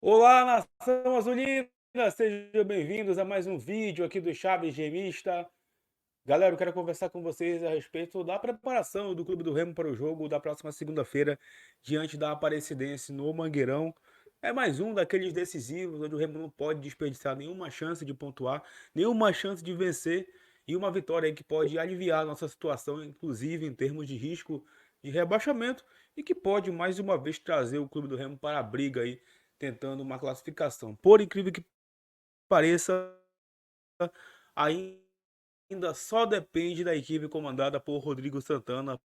Olá, nação azulina! Sejam bem-vindos a mais um vídeo aqui do Chaves Remista. Galera, eu quero conversar com vocês a respeito da preparação do Clube do Remo para o jogo da próxima segunda-feira, diante da Aparecidense no Mangueirão. É mais um daqueles decisivos onde o Remo não pode desperdiçar nenhuma chance de pontuar, nenhuma chance de vencer, e uma vitória aí que pode aliviar a nossa situação, inclusive em termos de risco de rebaixamento, e que pode mais uma vez trazer o Clube do Remo para a briga aí, tentando uma classificação. Por incrível que pareça, ainda só depende da equipe comandada por Rodrigo Santana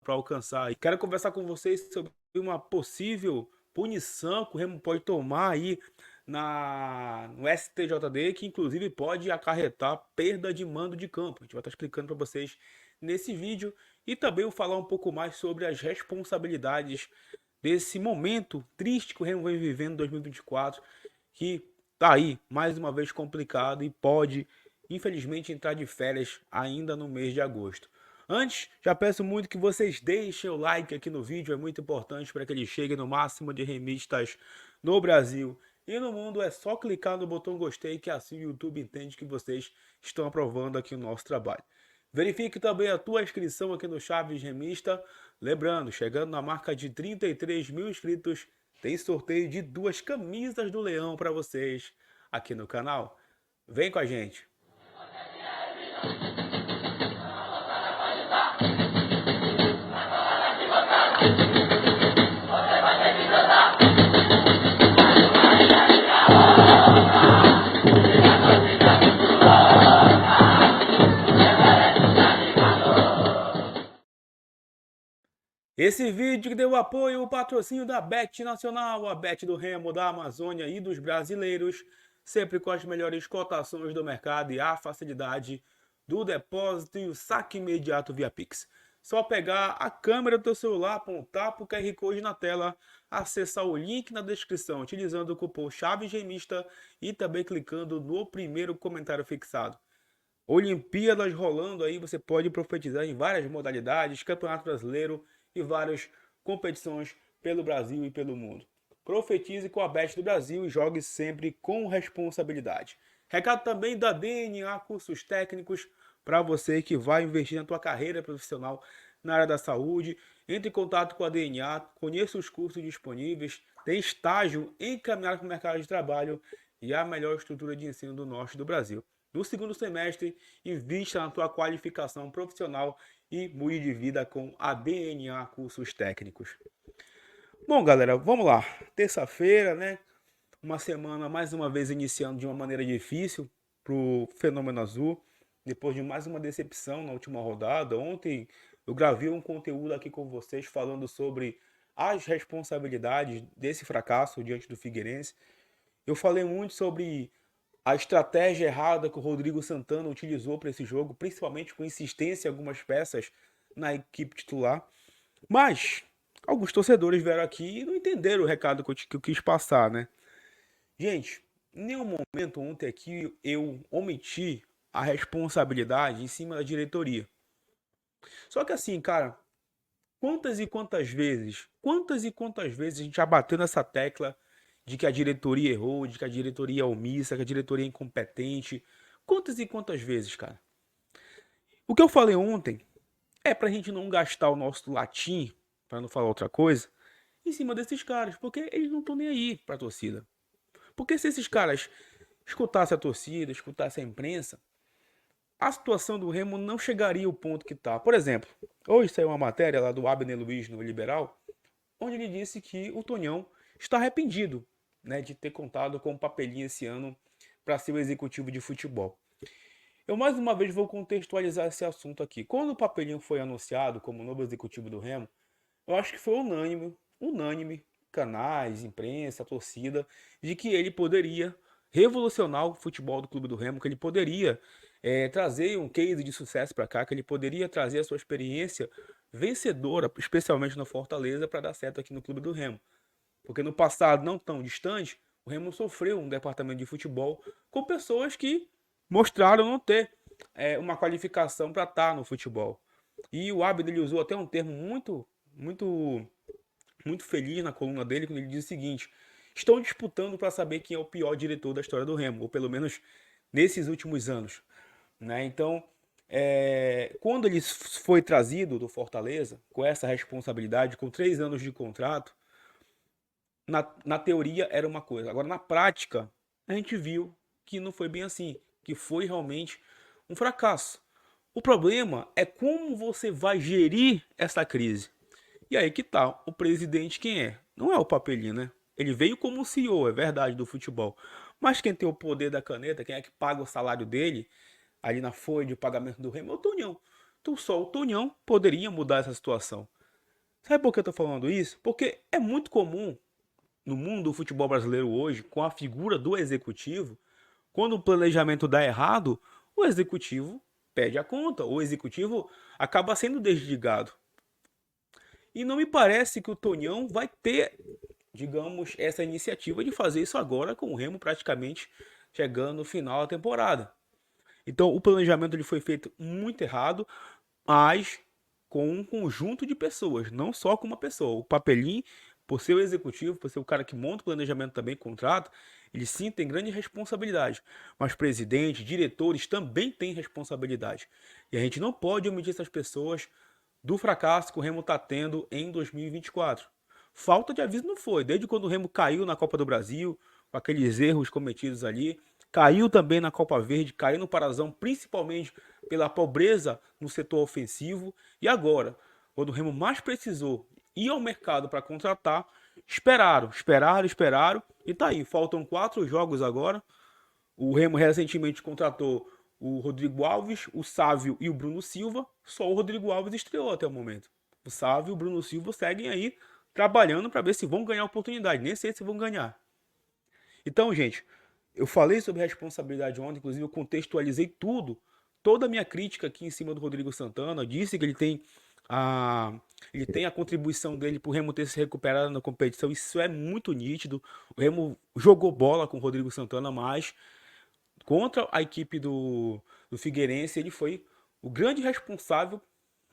para alcançar. E quero conversar com vocês sobre uma possível punição que o Remo pode tomar aí no STJD, que inclusive pode acarretar perda de mando de campo. A gente vai estar explicando para vocês nesse vídeo, e também vou falar um pouco mais sobre as responsabilidades desse momento triste que o Remo vem vivendo em 2024, que tá aí mais uma vez complicado e pode, infelizmente, entrar de férias ainda no mês de agosto. Antes, já peço muito que vocês deixem o like aqui no vídeo, é muito importante para que ele chegue no máximo de remistas no Brasil e no mundo. É só clicar no botão gostei, que assim o YouTube entende que vocês estão aprovando aqui o nosso trabalho. Verifique também a tua inscrição aqui no Chaves Remista. Lembrando, chegando na marca de 33 mil inscritos, tem sorteio de 2 camisas do Leão para vocês aqui no canal. Vem com a gente! Esse vídeo que deu apoio ao patrocínio da Bet Nacional, a Bet do Remo, da Amazônia e dos brasileiros, sempre com as melhores cotações do mercado e a facilidade do depósito e o saque imediato via Pix. Só pegar a câmera do teu celular, apontar para o QR Code na tela, acessar o link na descrição utilizando o cupom ChavesRemista e também clicando no primeiro comentário fixado. Olimpíadas rolando aí, você pode profetizar em várias modalidades, Campeonato Brasileiro e várias competições pelo Brasil e pelo mundo. Profetize com a Bet do Brasil e jogue sempre com responsabilidade. Recado também da DNA Cursos Técnicos para você que vai investir na tua carreira profissional na área da saúde. Entre em contato com a DNA, conheça os cursos disponíveis, tem estágio encaminhado para o mercado de trabalho e a melhor estrutura de ensino do norte do Brasil. No segundo semestre, invista na tua qualificação profissional e mude de vida com a DNA Cursos Técnicos. Bom, galera, vamos lá. Terça-feira, né? Uma semana mais uma vez iniciando de uma maneira difícil para o Fenômeno Azul, depois de mais uma decepção na última rodada. Ontem eu gravei um conteúdo aqui com vocês falando sobre as responsabilidades desse fracasso diante do Figueirense. Eu falei muito sobre a estratégia errada que o Rodrigo Santana utilizou para esse jogo, principalmente com insistência em algumas peças na equipe titular. Mas alguns torcedores vieram aqui e não entenderam o recado que eu quis passar, né? Gente, em nenhum momento ontem aqui eu omiti a responsabilidade em cima da diretoria. Só que assim, cara, quantas e quantas vezes a gente já bateu nessa tecla de que a diretoria errou, de que a diretoria é omissa, que a diretoria é incompetente? Quantas e quantas vezes, cara? O que eu falei ontem é pra gente não gastar o nosso latim, para não falar outra coisa, em cima desses caras, porque eles não estão nem aí pra torcida. Porque se esses caras escutassem a torcida, escutassem a imprensa, a situação do Remo não chegaria ao ponto que está. Por exemplo, hoje saiu uma matéria lá do Abner Luiz no Liberal, onde ele disse que o Tonhão está arrependido, né, de ter contado com o Papelinho esse ano para ser o executivo de futebol. Eu mais uma vez vou contextualizar esse assunto aqui. Quando o Papelinho foi anunciado como novo executivo do Remo, eu acho que foi unânime, canais, imprensa, torcida, de que ele poderia revolucionar o futebol do Clube do Remo, que ele poderia trazer um case de sucesso para cá, que ele poderia trazer a sua experiência vencedora, especialmente no Fortaleza, para dar certo aqui no Clube do Remo. Porque no passado não tão distante, o Remo sofreu um departamento de futebol com pessoas que mostraram não ter uma qualificação para estar no futebol. E o Abner ele usou até um termo muito feliz na coluna dele, quando ele diz o seguinte: estão disputando para saber quem é o pior diretor da história do Remo, ou pelo menos nesses últimos anos, né? Então, quando ele foi trazido do Fortaleza, com essa responsabilidade, com 3 anos de contrato, na teoria era uma coisa. Agora, na prática, a gente viu que não foi bem assim, que foi realmente um fracasso. O problema é como você vai gerir essa crise. E aí que tá, o presidente quem é? Não é o Papelinho, né? Ele veio como CEO, é verdade, do futebol. Mas quem tem o poder da caneta, quem é que paga o salário dele, ali na folha de pagamento do Remo, é o Tonhão. Então só o Tonhão poderia mudar essa situação. Sabe por que eu tô falando isso? Porque é muito comum no mundo do futebol brasileiro hoje, com a figura do executivo, quando o planejamento dá errado, o executivo pede a conta, o executivo acaba sendo desligado. E não me parece que o Tonhão vai ter, digamos, essa iniciativa de fazer isso agora com o Remo praticamente chegando no final da temporada. Então o planejamento ele foi feito muito errado, mas com um conjunto de pessoas, não só com uma pessoa. O Papelinho, por ser o executivo, por ser o cara que monta o planejamento também, contrato, ele sim tem grande responsabilidade. Mas presidente, diretores também têm responsabilidade. E a gente não pode omitir essas pessoas do fracasso que o Remo está tendo em 2024. Falta de aviso não foi, desde quando o Remo caiu na Copa do Brasil, com aqueles erros cometidos ali, caiu também na Copa Verde, caiu no Parazão, principalmente pela pobreza no setor ofensivo. E agora, quando o Remo mais precisou ir ao mercado para contratar, esperaram, e tá aí, faltam 4 jogos agora. O Remo recentemente contratou o Rodrigo Alves, o Sávio e o Bruno Silva. Só o Rodrigo Alves estreou até o momento. O Sávio e o Bruno Silva seguem aí trabalhando para ver se vão ganhar a oportunidade. Nem sei se vão ganhar. Então, gente, eu falei sobre responsabilidade ontem, inclusive eu contextualizei tudo, toda a minha crítica aqui em cima do Rodrigo Santana. Eu disse que ele tem a contribuição dele para o Remo ter se recuperado na competição. Isso é muito nítido. O Remo jogou bola com o Rodrigo Santana, mas contra a equipe do Figueirense, ele foi o grande responsável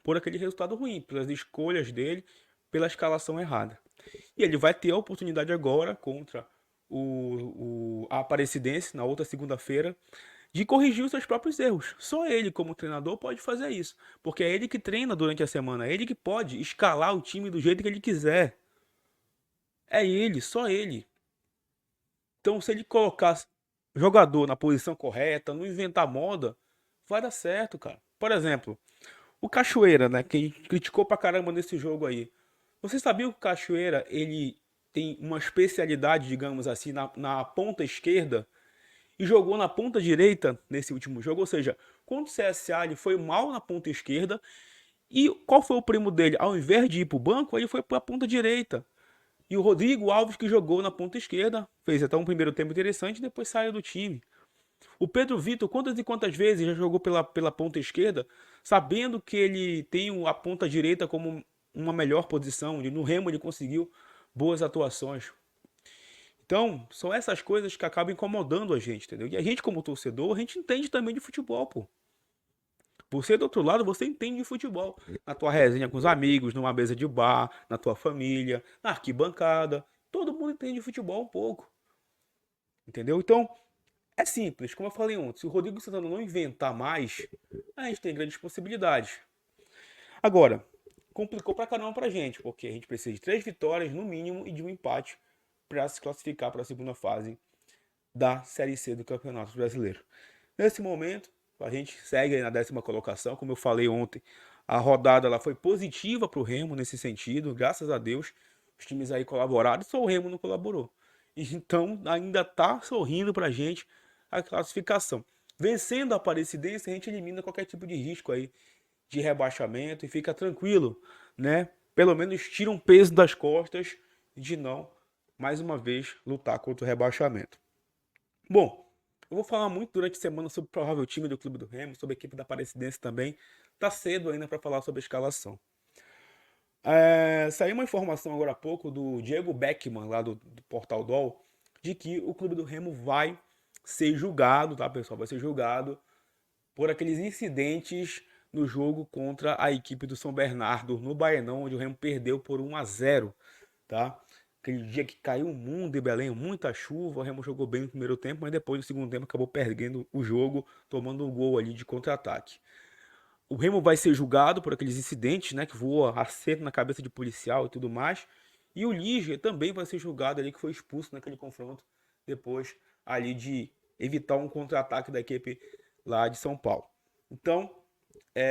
por aquele resultado ruim, pelas escolhas dele, pela escalação errada. E ele vai ter a oportunidade agora contra a Aparecidense, na outra segunda-feira, de corrigir os seus próprios erros. Só ele, como treinador, pode fazer isso. Porque é ele que treina durante a semana, é ele que pode escalar o time do jeito que ele quiser. É ele, só ele. Então, se ele colocar jogador na posição correta, não inventar moda, vai dar certo, cara. Por exemplo, o Cachoeira, né, que criticou pra caramba nesse jogo aí. Você sabia que o Cachoeira, ele tem uma especialidade, digamos assim, na ponta esquerda e jogou na ponta direita nesse último jogo? Ou seja, contra o CSA ele foi mal na ponta esquerda e qual foi o primo dele? Ao invés de ir pro banco, ele foi pra ponta direita. E o Rodrigo Alves, que jogou na ponta esquerda, fez até um primeiro tempo interessante e depois saiu do time. O Pedro Vitor, quantas e quantas vezes já jogou pela ponta esquerda, sabendo que ele tem a ponta direita como uma melhor posição. No Remo ele conseguiu boas atuações. Então, são essas coisas que acabam incomodando a gente, entendeu? E a gente, como torcedor, a gente entende também de futebol, pô. Você, do outro lado, você entende de futebol. Na tua resenha com os amigos, numa mesa de bar, na tua família, na arquibancada. Todo mundo entende de futebol um pouco. Entendeu? Então, é simples. Como eu falei ontem, se o Rodrigo Santana não inventar mais, a gente tem grandes possibilidades. Agora, complicou pra caramba pra gente, porque a gente precisa de 3 vitórias no mínimo e de um empate para se classificar para a segunda fase da Série C do Campeonato Brasileiro. Nesse momento, a gente segue aí na 10ª colocação, como eu falei ontem, a rodada ela foi positiva para o Remo nesse sentido, graças a Deus, os times aí colaboraram, só o Remo não colaborou. Então ainda está sorrindo para a gente a classificação. Vencendo a Aparecidense, a gente elimina qualquer tipo de risco aí de rebaixamento e fica tranquilo, né? Pelo menos tira um peso das costas de não, mais uma vez, lutar contra o rebaixamento. Bom, eu vou falar muito durante a semana sobre o provável time do Clube do Remo, sobre a equipe da Aparecidense também. Tá cedo ainda para falar sobre a escalação. Saiu uma informação agora há pouco do Diego Beckman, lá do Portal DOL, de que o Clube do Remo vai ser julgado, tá, pessoal? Vai ser julgado por aqueles incidentes no jogo contra a equipe do São Bernardo, no Baenão, onde o Remo perdeu por 1-0, tá? aquele dia que caiu o mundo em Belém, muita chuva, o Remo jogou bem no primeiro tempo, mas depois no segundo tempo acabou perdendo o jogo, tomando um gol ali de contra-ataque. O Remo vai ser julgado por aqueles incidentes, né, que voa acerto na cabeça de policial e tudo mais. E o Liger também vai ser julgado ali, que foi expulso naquele confronto depois ali de evitar um contra-ataque da equipe lá de São Paulo. Então,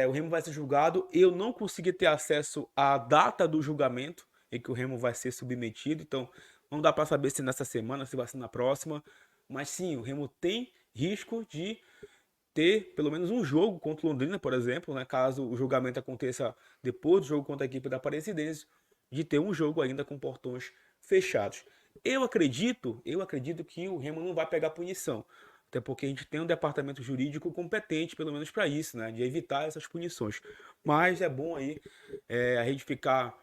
o Remo vai ser julgado. Eu não consegui ter acesso à data do julgamento em que o Remo vai ser submetido. Então, não dá para saber se nessa semana, se vai ser na próxima. Mas sim, o Remo tem risco de ter pelo menos um jogo contra o Londrina, por exemplo, né, caso o julgamento aconteça depois do jogo contra a equipe da Aparecidense, de ter um jogo ainda com portões fechados. Eu acredito que o Remo não vai pegar punição, até porque a gente tem um departamento jurídico competente, pelo menos para isso, né, de evitar essas punições. Mas é bom aí a gente ficar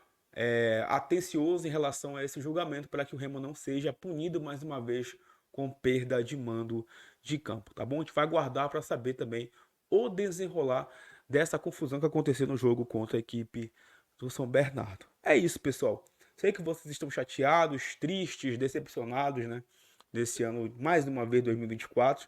atencioso em relação a esse julgamento para que o Remo não seja punido mais uma vez com perda de mando de campo, tá bom? A gente vai aguardar para saber também o desenrolar dessa confusão que aconteceu no jogo contra a equipe do São Bernardo. É isso, pessoal. Sei que vocês estão chateados, tristes, decepcionados, né? Desse ano, mais uma vez, 2024,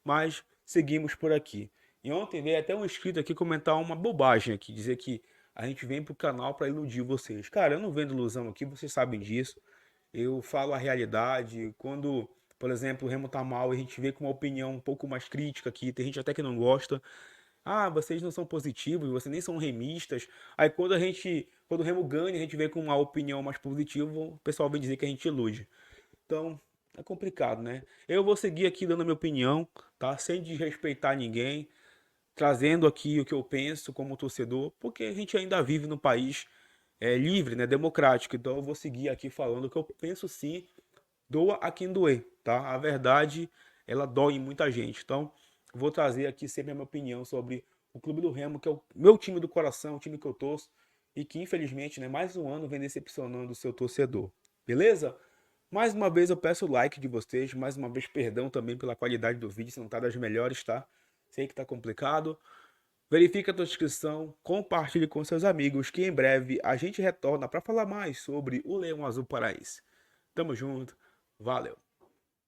mas seguimos por aqui. E ontem veio até um inscrito aqui comentar uma bobagem aqui, dizer que a gente vem pro canal para iludir vocês. Cara, eu não vendo ilusão aqui, vocês sabem disso. Eu falo a realidade. Quando, por exemplo, o Remo tá mal e a gente vê com uma opinião um pouco mais crítica aqui, tem gente até que não gosta. Ah, vocês não são positivos, vocês nem são remistas. Aí quando o Remo ganha, a gente vê com uma opinião mais positiva, o pessoal vem dizer que a gente ilude. Então, é complicado, né? Eu vou seguir aqui dando a minha opinião, tá? Sem desrespeitar ninguém, trazendo aqui o que eu penso como torcedor, porque a gente ainda vive num país livre, né, democrático. Então eu vou seguir aqui falando o que eu penso, sim, doa a quem doer, tá? A verdade, ela dói em muita gente. Então, vou trazer aqui sempre a minha opinião sobre o Clube do Remo, que é o meu time do coração, o time que eu torço, e que infelizmente, né, mais um ano vem decepcionando o seu torcedor. Beleza? Mais uma vez eu peço o like de vocês, mais uma vez perdão também pela qualidade do vídeo, se não tá das melhores, tá? Sei que tá complicado. Verifique a tua inscrição, compartilhe com seus amigos, que em breve a gente retorna para falar mais sobre o Leão Azul Paraense. Tamo junto, valeu!